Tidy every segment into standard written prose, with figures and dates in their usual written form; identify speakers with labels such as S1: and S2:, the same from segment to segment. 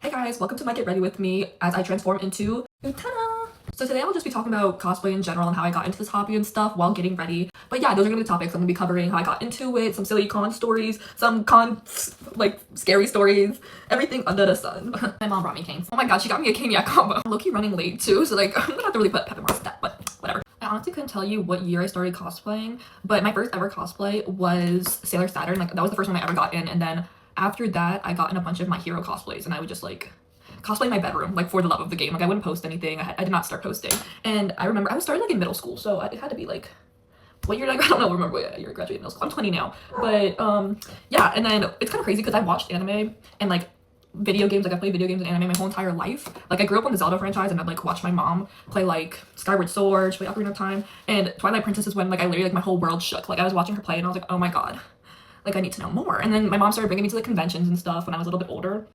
S1: Hey guys, welcome to my Get Ready With Me as I transform into Utena. So today I'll just be talking about cosplay in general and how I got into this hobby and stuff while getting ready. But yeah, those are gonna be the topics. I'm gonna be covering how I got into it, some silly con stories, some scary stories, everything under the sun. My mom brought me canes. Oh my god, she got me a cane combo. I'm low-key running late too, so like I'm gonna have to really put pep in my step, but whatever. I honestly couldn't tell you what year I started cosplaying, but my first ever cosplay was Sailor Saturn. Like that was the first one I ever got in, and then after that I got in a bunch of my hero cosplays, and I would just like cosplay in my bedroom, like for the love of the game. Like I wouldn't post anything. I did not start posting. And I remember I was starting like in middle school, so it had to be like, what year did I don't know, remember what year I graduated middle school. I'm 20 now. But yeah, and then it's kind of crazy because I watched anime and like video games. Like I played video games and anime my whole entire life. Like I grew up on the Zelda franchise, and I'd like watch my mom play like Skyward Sword, play Ocarina of Time, and Twilight Princess is when like I literally like my whole world shook. Like I was watching her play and I was like, oh my god, like I need to know more. And then my mom started bringing me to the conventions and stuff when I was a little bit older.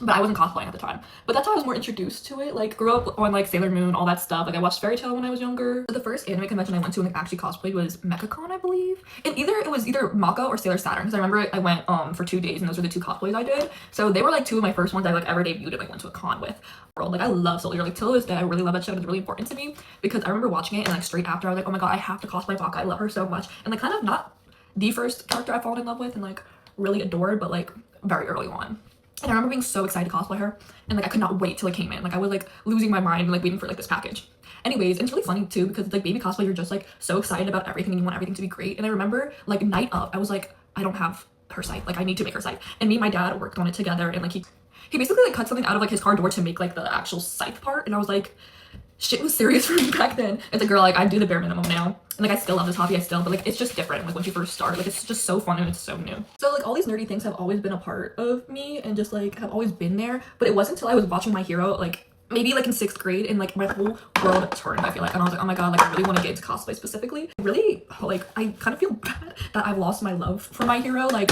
S1: But I wasn't cosplaying at the time. But that's how I was more introduced to it. Like, grew up on like Sailor Moon, all that stuff. Like, I watched Fairy Tail when I was younger. The first anime convention I went to and like, actually cosplayed was MechaCon, I believe. And it was either Maka or Sailor Saturn. Because I remember I went for 2 days, and those were the two cosplays I did. So they were like two of my first ones I like ever debuted and like went to a con with. Like, I love Soul Eater. Like, till this day, I really love that show. It's really important to me because I remember watching it, and like straight after, I was like, oh my god, I have to cosplay Maka. I love her so much. And like, kind of not the first character I've fallen in love with and like really adored, but like very early on. And I remember being so excited to cosplay her, and like I could not wait till it came in. Like I was like losing my mind and like waiting for like this package. Anyways, and it's really funny too because it's like baby cosplay, you're just like so excited about everything and you want everything to be great. And I remember like night up, I was like, I don't have her site, like I need to make her site. And me and my dad worked on it together, and like he basically like cut something out of like his car door to make like the actual scythe part. And I was like, shit was serious for me back then. It's like, girl, like I do the bare minimum now. And like I still love this hobby, but like it's just different like when you first start. Like it's just so fun and it's so new. So like all these nerdy things have always been a part of me and just like have always been there. But it wasn't until I was watching My Hero, like maybe like in 6th grade, and like my whole world turned, I feel like. And I was like, oh my god, like I really want to get into cosplay specifically. Really, like I kind of feel bad that I've lost my love for My Hero. Like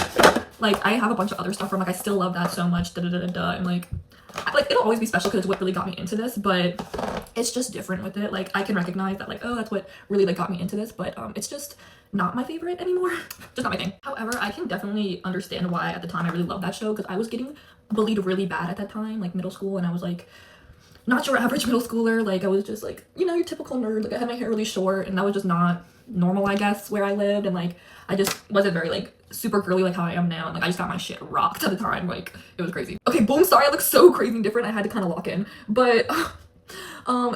S1: I have a bunch of other stuff from like I still love that so much, and like it'll always be special because it's what really got me into this, but it's just different with it. Like I can recognize that like, oh, that's what really like got me into this, but it's just not my favorite anymore. Just not my thing. However, I can definitely understand why at the time I really loved that show, because I was getting bullied really bad at that time, like middle school, and I was like not your average middle schooler. Like I was just like, you know, your typical nerd. Like I had my hair really short, and that was just not normal, I guess, where I lived. And like I just wasn't very like super girly like how I am now, and like I just got my shit rocked at the time. Like it was crazy. Okay, boom, sorry I look so crazy and different. I had to kind of lock in, but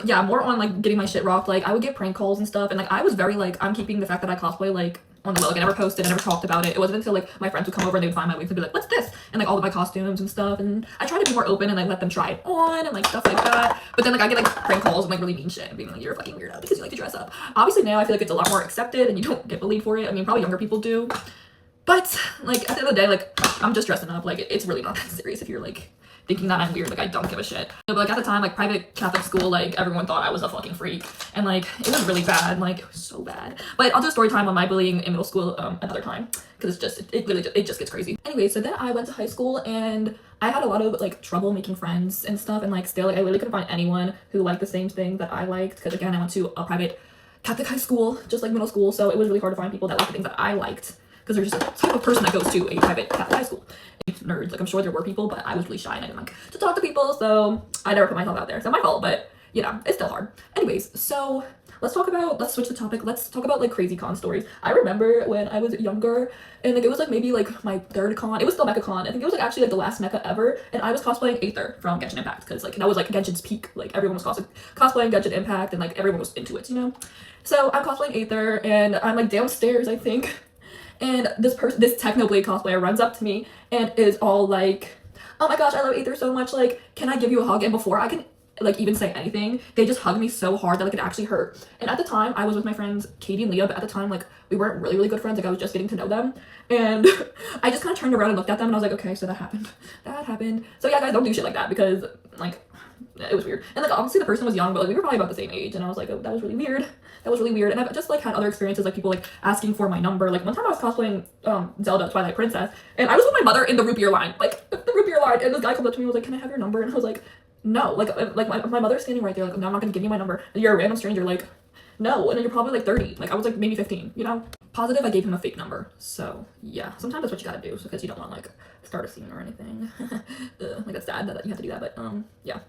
S1: yeah, more on like getting my shit rocked. Like I would get prank calls and stuff, and like I was very like, I'm keeping the fact that I cosplay like on the low. Like I never posted, I never talked about it. It wasn't until like my friends would come over and they would find my wigs and be like, what's this? And like all of my costumes and stuff, and I try to be more open and like let them try it on and like stuff like that. But then like I get like prank calls and like really mean shit and being like, you're a fucking weirdo because you like to dress up. Obviously now I feel like it's a lot more accepted and you don't get bullied for it. I mean, probably younger people do, but like at the end of the day, like I'm just dressing up. Like it's really not that serious if you're like thinking that I'm weird. Like I don't give a shit. But like at the time, like private Catholic school, like everyone thought I was a fucking freak, and like it was really bad. Like it was so bad. But I'll do a story time on my bullying in middle school another time, because it's just it just gets crazy. Anyway, so then I went to high school, and I had a lot of like trouble making friends and stuff, and like still like I literally couldn't find anyone who liked the same thing that I liked, because again I went to a private Catholic high school just like middle school, so it was really hard to find people that liked the things that I liked, because there's just a type of person that goes to a private Catholic high school. Nerds, like I'm sure there were people, but I was really shy and I didn't like to talk to people, so I never put myself out there. It's not my fault, but you know, it's still hard. Anyways, so let's switch the topic. Let's talk about like crazy con stories. I remember when I was younger, and like it was like maybe like my 3rd con. It was still MechaCon. I think it was like actually like the last mecha ever, and I was cosplaying Aether from Genshin Impact, because like that was like Genshin's peak. Like everyone was cosplaying Genshin Impact, and like everyone was into it, you know. So I'm cosplaying Aether, and I'm like downstairs, I think. And this Technoblade cosplayer runs up to me and is all like, oh my gosh, I love Aether so much, like, can I give you a hug? And before I can like even say anything, they just hug me so hard that like it actually hurt. And at the time I was with my friends Katie and Leah, but at the time like we weren't really good friends. Like I was just getting to know them, and I just kind of turned around and looked at them, and I was like, okay, so that happened. So yeah, guys, don't do shit like that, because like it was weird. And like obviously the person was young, but like we were probably about the same age, and I was like, oh, that was really weird. And I've just like had other experiences, like people like asking for my number. Like one time I was cosplaying Zelda Twilight Princess, and I was with my mother in the root beer line, like the root beer line, and this guy comes up to me and was like, can I have your number? And I was like, no. Like my mother's standing right there, like, no, I'm not gonna give you my number. You're a random stranger, like no. And then you're probably like 30. Like I was like maybe 15, you know. positive I gave him a fake number. So yeah, sometimes that's what you gotta do because you don't want to like start a scene or anything. Like it's sad that you have to do that, but yeah.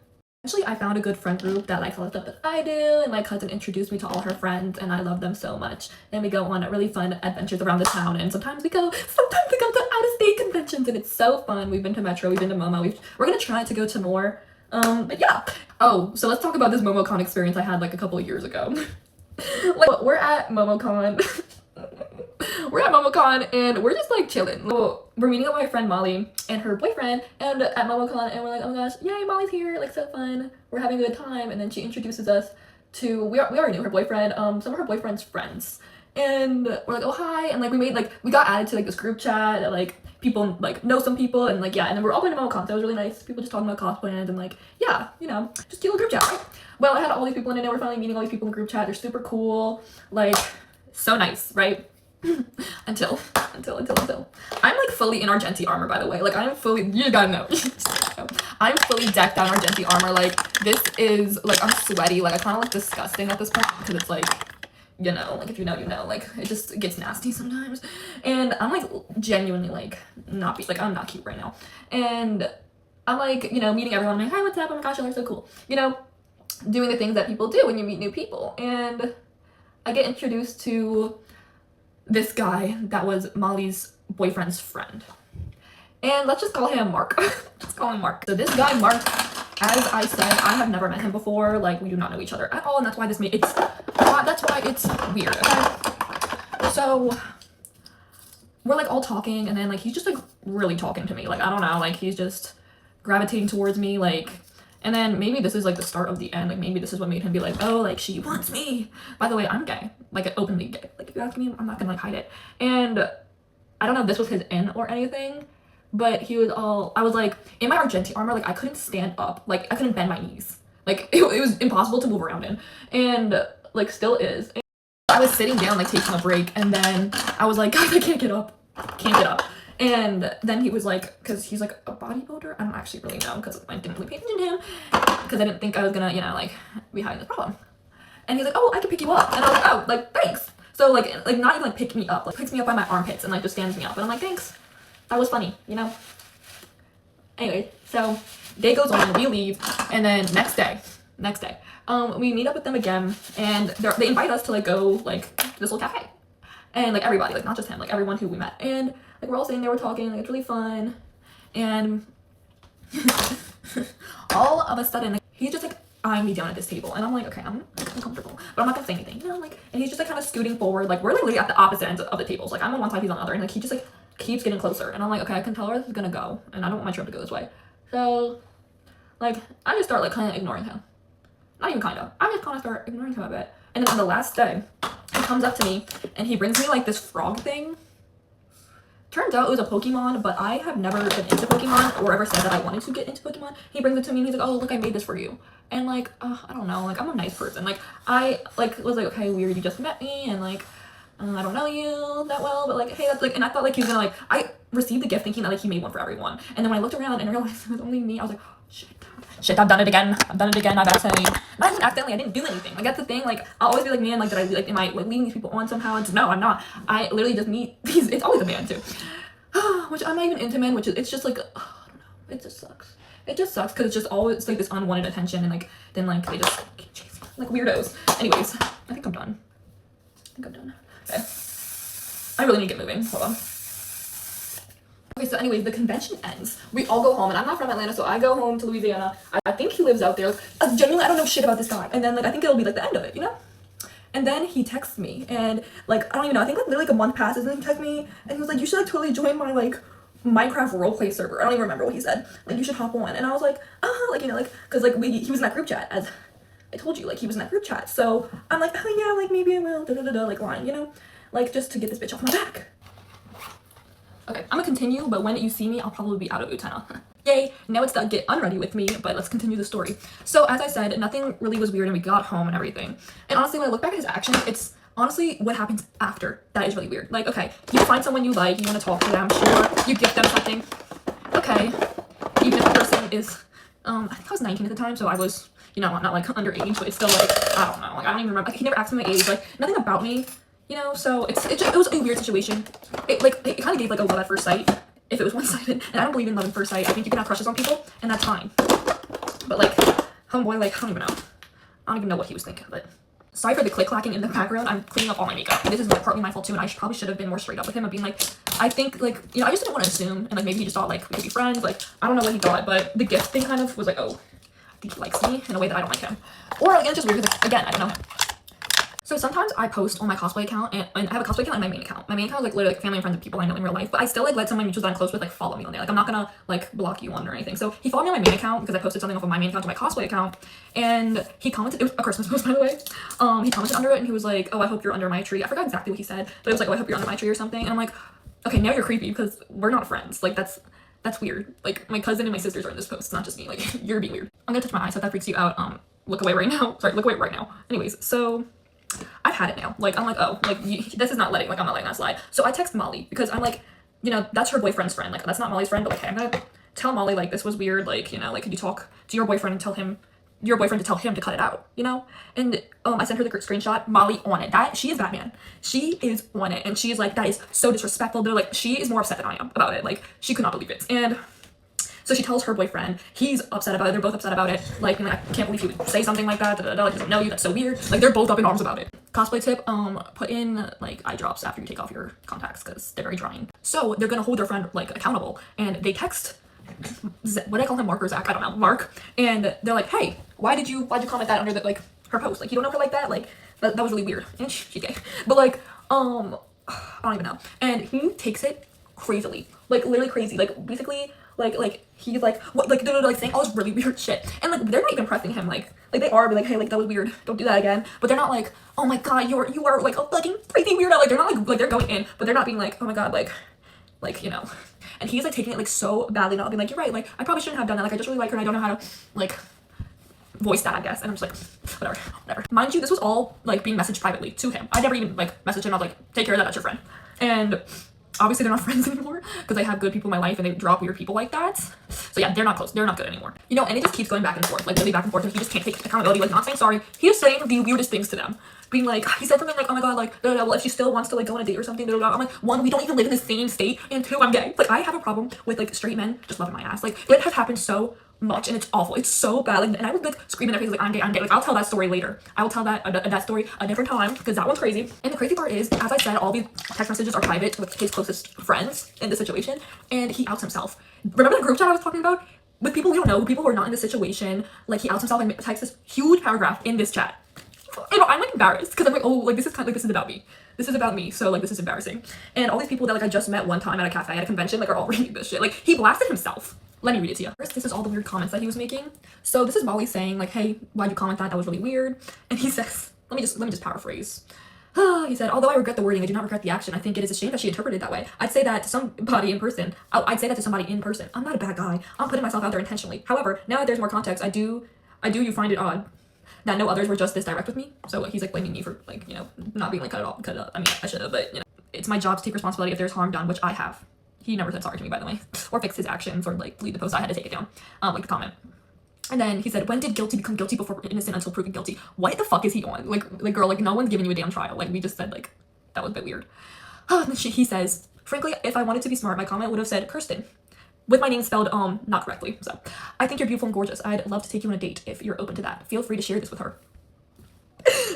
S1: Actually, I found a good friend group that likes all the stuff that I do, and my cousin introduced me to all her friends, and I love them so much. And we go on really fun adventures around the town, and sometimes we go to out-of-state conventions, and it's so fun. We've been to Metro, we've been to Momo, we're gonna try to go to more. But yeah. Oh, so let's talk about this MomoCon experience I had like a couple of years ago. Like, we're at MomoCon. We're at MomoCon and we're just like chilling. We're meeting up with my friend Molly and her boyfriend and at MomoCon, and we're like, oh my gosh, yay, Molly's here, like so fun. We're having a good time. And then she introduces us to, we already knew her boyfriend, some of her boyfriend's friends. And we're like, oh hi, and like we got added to like this group chat that like people like know some people, and like yeah, and then we're all going to MomoCon, so it was really nice. People just talking about cosplay and like yeah, you know, just cute little group chat, right? Well, I had all these people in it, and we're finally meeting all these people in the group chat. They're super cool, like so nice, right? until I'm like fully in Argenti armor, by the way. Like I'm fully, you gotta know. I'm fully decked out in Argenti armor. Like this is like, I'm sweaty. Like I kind of look disgusting at this point because it's like, you know, like if you know, you know, like it just gets nasty sometimes. And I'm like genuinely like not like I'm not cute right now. And I'm like, you know, meeting everyone. I'm like, hi, what's up? Oh my gosh, you look so cool. You know, doing the things that people do when you meet new people. And I get introduced to this guy that was Molly's boyfriend's friend. And let's just call him Mark. Let's call him Mark. So this guy, Mark, as I said, I have never met him before. Like, we do not know each other at all, and that's why that's why it's weird, okay? So, we're like all talking, and then like he's just like really talking to me. Like, I don't know, like he's just gravitating towards me, like, and then maybe this is like the start of the end. Like maybe this is what made him be like, oh, like she wants me. By the way, I'm gay, like openly gay. Like if you ask me, I'm not gonna like hide it. And I don't know if this was his in or anything, but he was all, I was like in my Argenti armor, like I couldn't stand up, like I couldn't bend my knees. Like it was impossible to move around in, and like still is. And I was sitting down, like taking a break, and then I was like, guys, I can't get up. And then he was like, because he's like a bodybuilder, I don't actually really know because I didn't really pay attention to him because I didn't think I was gonna, you know, like be having this problem. And he's like, oh, I can pick you up. And I was like, oh, like thanks. So like not even like pick me up, like picks me up by my armpits and like just stands me up. And I'm like, thanks. That was funny, you know? Anyway, so day goes on, we leave, and then next day, we meet up with them again, and they invite us to like go like to this little cafe. And like everybody, like not just him, like everyone who we met. And like we're all sitting there, we're talking, like it's really fun. And all of a sudden, like, he's just like eyeing me down at this table. And I'm like, okay, I'm uncomfortable, but I'm not gonna say anything, you know, like, and he's just like kind of scooting forward. Like we're like literally at the opposite ends of the tables. Like I'm on one side, he's on the other, and like he just like keeps getting closer. And I'm like, okay, I can tell where this is gonna go, and I don't want my trip to go this way. So like I just start like kind of ignoring him. Not even kind of. I just kind of start ignoring him a bit. And then on the last day, he comes up to me and he brings me like this frog thing. Turns out it was a Pokemon, but I have never been into Pokemon or ever said that I wanted to get into Pokemon. He brings it to me and he's like, oh, look, I made this for you. And like, I don't know, like I'm a nice person. Like I like was like, okay, weird, you just met me, and like I don't know you that well, but like, hey, that's like, and I thought like he was gonna like, I received the gift thinking that like he made one for everyone. And then when I looked around and realized it was only me, I was like, oh, shit, I've done it again. I've accidentally, not even accidentally, I didn't do anything. Like that's the thing, like I'll always be like, man, like did I like, am I like leading these people on somehow? And no, I'm not. I literally just meet these, it's always a man too. Which I'm not even into men, which is, it's just like, I don't know, it just sucks. It just sucks because it's just always like this unwanted attention, and like then like they just keep chasing like weirdos. Anyways, I think I'm done. Okay. I really need to get moving. Hold on. Okay, so anyways, the convention ends. We all go home, and I'm not from Atlanta, so I go home to Louisiana. I think he lives out there. Genuinely, I don't know shit about this guy. And then like I think it'll be like the end of it, you know? And then he texts me, and like I don't even know. I think like literally like a month passes, and he texts me, and he was like, "You should like totally join my like Minecraft roleplay server." I don't even remember what he said. Like you should hop on. And I was like, like you know, like because like he was in that group chat, as I told you, like he was in that group chat. So I'm like, oh yeah, like maybe I will, like lying, you know, like just to get this bitch off my back. Okay, I'm gonna continue, but when you see me, I'll probably be out of Utena. Yay, now it's the get unready with me, but let's continue the story. So as I said, nothing really was weird, and we got home and everything. And honestly, when I look back at his actions, it's honestly what happens after that is really weird. Like, okay, you find someone you like, you want to talk to them, sure, you gift them something. Okay, even if the person is, I think I was 19 at the time, so I was, you know, not like underage, but it's still like, I don't know, like I don't even remember, like, he never asked me my age, like nothing about me, you know, so it was a weird situation. It kind of gave like a love at first sight if it was one-sided, and I don't believe in love at first sight. I think you can have crushes on people, and that's fine. But like, homeboy, like, I don't even know. I don't even know what he was thinking, but sorry for the click-clacking in the background. I'm cleaning up all my makeup. This is like partly my fault too, and I probably should have been more straight up with him of being like, I think like, you know, I just didn't want to assume, and like maybe he just thought like we could be friends. Like, I don't know what he thought, but the gift thing kind of was like, oh, I think he likes me in a way that I don't like him. Or again, it's just weird because again, I don't know. So sometimes I post on my cosplay account, and I have a cosplay account and my main account. My main account is like literally like family and friends and people I know in real life, but I still like let some of my mutuals that I'm close with like follow me on there. Like I'm not gonna like block you on or anything. So he followed me on my main account because I posted something off of my main account to my cosplay account, and he commented. It was a Christmas post, by the way. He commented under it and he was like, "Oh, I hope you're under my tree." I forgot exactly what he said, but it was like, "Oh, I hope you're under my tree" or something. And I'm like, okay, now you're creepy because we're not friends. Like that's weird. Like my cousin and my sisters are in this post. It's not just me. Like you're being weird. I'm gonna touch my eye, so if that freaks you out, look away right now. Sorry, look away right now. Anyways, so I've had it now. Like, I'm like, oh, like, this is not letting, like, I'm not letting that slide. So I text Molly because I'm like, you know, that's her boyfriend's friend. Like, that's not Molly's friend, but like, hey, I'm gonna tell Molly, like, this was weird. Like, you know, like, could you talk to your boyfriend and tell him, your boyfriend to tell him to cut it out, you know? And, I sent her the screenshot, Molly on it. She is Batman. She is on it. And she is like, that is so disrespectful. They're like, she is more upset than I am about it. Like, she could not believe it. And so she tells her boyfriend, he's upset about it, they're both upset about it, like, I can't believe he would say something like that, like, doesn't know you, that's so weird, like, they're both up in arms about it. Cosplay tip, put in, like, eye drops after you take off your contacts, because they're very drying. So, they're gonna hold their friend, like, accountable, and they text, what do I call him, Mark or Zach, I don't know, Mark, and they're like, hey, why'd you comment that under, like, her post, like, you don't know her like that, like, that was really weird, and she's gay, but, like, I don't even know, and he takes it crazily, like, literally crazy, like, basically, like he's like what, like they're like saying all this really weird shit, and like they're not even pressing him, like they are be like, hey, like that was weird, don't do that again, but they're not like, oh my god, you are like a fucking crazy weirdo, like they're not like they're going in, but they're not being like, oh my god, like you know, and he's like taking it like so badly, not being like, you're right, like I probably shouldn't have done that, like I just really like her and I don't know how to like voice that, I guess. And I'm just like, whatever. Mind you, this was all like being messaged privately to him. I never even like messaged him. I was like, take care of that, that's your friend. And obviously they're not friends anymore because I have good people in my life and they drop weird people like that. So yeah, they're not close. They're not good anymore. You know, and it just keeps going back and forth, like really back and forth. And he just can't take accountability, like not saying sorry. He is saying the weirdest things to them. Being like, he said something like, oh my god, like, well, if she still wants to like go on a date or something, I'm like, one, we don't even live in the same state, and two, I'm gay. Like, I have a problem with like straight men just loving my ass. Like, it has happened so much and it's awful. It's so bad. Like, and I would like scream in their faces like, I'm gay, I'm gay. Like, I'll tell that story later. I will tell that story a different time because that one's crazy. And the crazy part is, as I said, all these text messages are private with his closest friends in this situation, and he outs himself. Remember the group chat I was talking about? With people we don't know, people who are not in this situation, like he outs himself and types this huge paragraph in this chat. You know, I'm like embarrassed because I'm like, oh, like this is kind of like, this is about me. This is about me, so like this is embarrassing. And all these people that like I just met one time at a cafe at a convention, like are all reading this shit. Like he blasted himself. Let me read it to you. First, this is all the weird comments that he was making. So this is Molly saying like, hey, why'd you comment that? That was really weird. And he says, let me just paraphrase. He said, although I regret the wording, I do not regret the action. I think it is a shame that she interpreted it that way. I'd say that to somebody in person. I'd say that to somebody in person. I'm not a bad guy. I'm putting myself out there intentionally. However, now that there's more context, I do you find it odd that no others were just this direct with me. So he's like blaming me for like, you know, not being like cut it up. I mean, I should have, but you know, it's my job to take responsibility if there's harm done, which I have. He never said sorry to me, by the way, or fix his actions or like delete the post. I had to take it down, like the comment. And then he said, when did guilty become guilty before innocent until proven guilty? What the fuck is he on? Like girl, like no one's giving you a damn trial. Like we just said, like that was a bit weird. He says, frankly, if I wanted to be smart, my comment would have said Kirsten, with my name spelled not correctly. So I think you're beautiful and gorgeous. I'd love to take you on a date if you're open to that. Feel free to share this with her.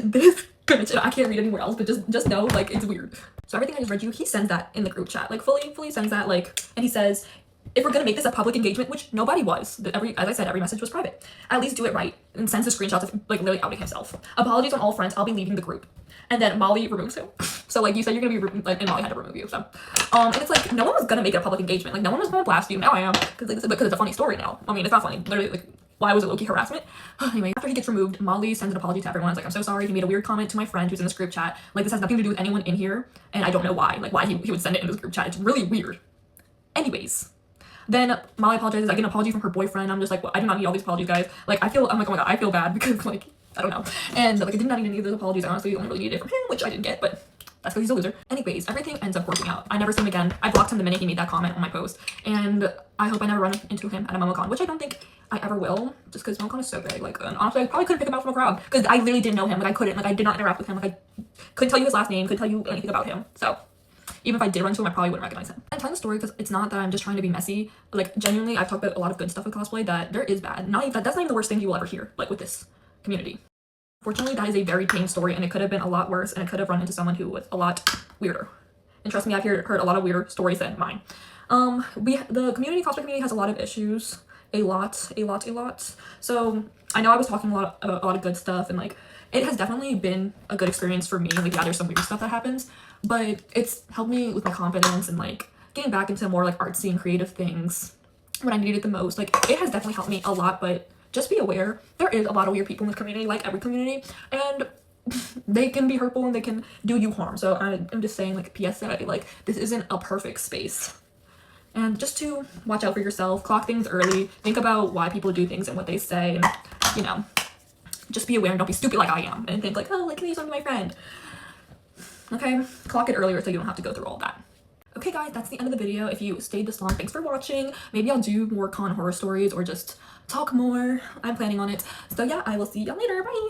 S1: This bitch, I can't read anywhere else, but just know like it's weird. So everything I just read you, he sends that in the group chat, like fully sends that, like, and he says, if we're gonna make this a public engagement, which nobody was, as I said, every message was private, at least do it right, and sends the screenshots of like literally outing himself. Apologies on all fronts, I'll be leaving the group. And then Molly removes him. So like you said, you're gonna be like, and Molly had to remove you. So and it's like no one was gonna make it a public engagement. Like no one was gonna blast you. Now I am because it's a funny story now. I mean, it's not funny. Literally, like why was it low-key harassment? Anyway, after he gets removed, Molly sends an apology to everyone. It's like, I'm so sorry. He made a weird comment to my friend who's in this group chat. Like this has nothing to do with anyone in here, and I don't know why. Like why he would send it in this group chat. It's really weird. Anyways. Then Molly apologizes. I get an apology from her boyfriend. I'm just like, well, I do not need all these apologies, guys. Like, I'm like, oh my god, I feel bad because, like, I don't know. And, like, I did not need any of those apologies. I honestly only really needed it from him, which I didn't get, but That's because he's a loser. Anyways, everything ends up working out. I never see him again. I blocked him the minute he made that comment on my post. And I hope I never run into him at a MomoCon, which I don't think I ever will, just because MomoCon is so big. Like, and honestly, I probably couldn't pick him out from a crowd because I literally didn't know him. Like, I couldn't. Like, I did not interact with him. Like, I couldn't tell you his last name, couldn't tell you anything about him. So even if I did run into him, I probably wouldn't recognize him. I'm telling the story because it's not that I'm just trying to be messy. Like, genuinely, I've talked about a lot of good stuff with cosplay that there is bad. That's not even the worst thing you will ever hear, like, with this community. Fortunately, that is a very tame story, and it could have been a lot worse, and it could have run into someone who was a lot weirder. And trust me, I've heard a lot of weirder stories than mine. The cosplay community has a lot of issues. A lot. So I know I was talking about a lot of good stuff, and like, it has definitely been a good experience for me. Like, yeah, there's some weird stuff that happens, but it's helped me with my confidence and like getting back into more like artsy and creative things when I needed it the most. Like, it has definitely helped me a lot, but just be aware, there is a lot of weird people in this community, like every community, and they can be hurtful and they can do you harm. So I'm just saying, like, PSA, like, this isn't a perfect space. And just to watch out for yourself, clock things early, think about why people do things and what they say, and, you know, just be aware and don't be stupid like I am and think like, oh, like, please, I'm my friend. Okay, clock it earlier so you don't have to go through all that. Okay guys, that's the end of the video. If you stayed this long, thanks for watching. Maybe I'll do more con horror stories or just talk more. I'm planning on it. So yeah, I will see y'all later. Bye!